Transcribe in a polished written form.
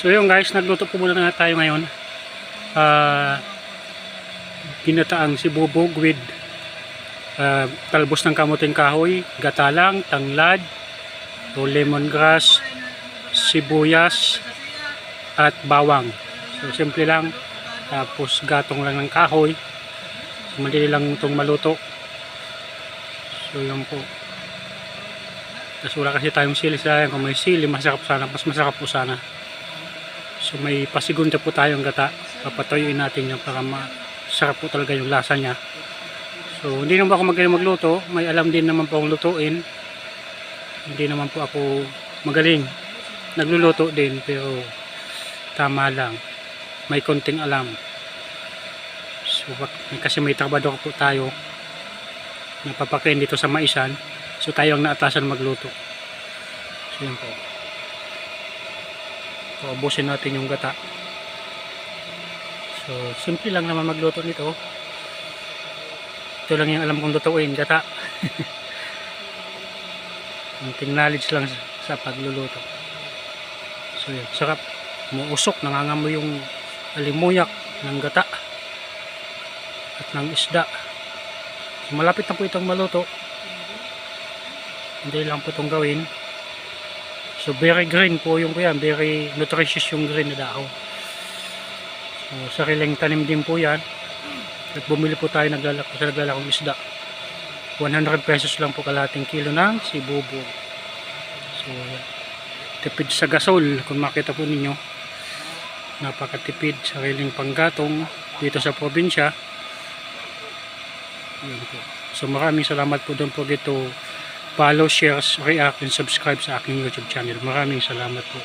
So yun guys, nagluto po muna na tayo ngayon. Ginataang sibubog with talbos ng kamuting kahoy, gatalang, tanglad, lemongrass, sibuyas, at bawang. So simple lang. Tapos gatong lang ng kahoy. So, madali lang itong maluto. So yun po. Tapos wala kasi tayong sili. Kung may sili, masarap sana. Mas masarap po sana. So may pasigunta po tayong gata. Papatuyuin natin yung para masarap po talaga yung lasa niya. So hindi naman ako magaling magluto. May alam din naman po akong lutuin. Hindi naman po ako magaling. Nagluluto din pero tama lang. May konting alam. So kasi may trabador po tayo. Napapakain dito sa maisan. So tayo ang naatasan magluto. So yun po. So ubusin natin yung gata. So simple lang naman magluto nito. Ito lang yung alam kong lutuin, gata. Konting knowledge lang sa pagluluto. So yun, sarap. Muusok, nangangamoy yung alimuyak ng gata at ng isda. So, malapit na po itong maluto. Hindi lang po itong gawin. So very green po yung yan, very nutritious yung green na dahon. So sariling tanim din po yan. At bumili po tayo sa naglalakong isda. 100 pesos lang po kalahating kilo ng sibubog. So tipid sa gasol, kung makita po ninyo. Napakatipid, sariling panggatong dito sa probinsya. Yun po. So maraming salamat po, don't forget to follow, share, react, and subscribe sa aking YouTube channel. Maraming salamat po.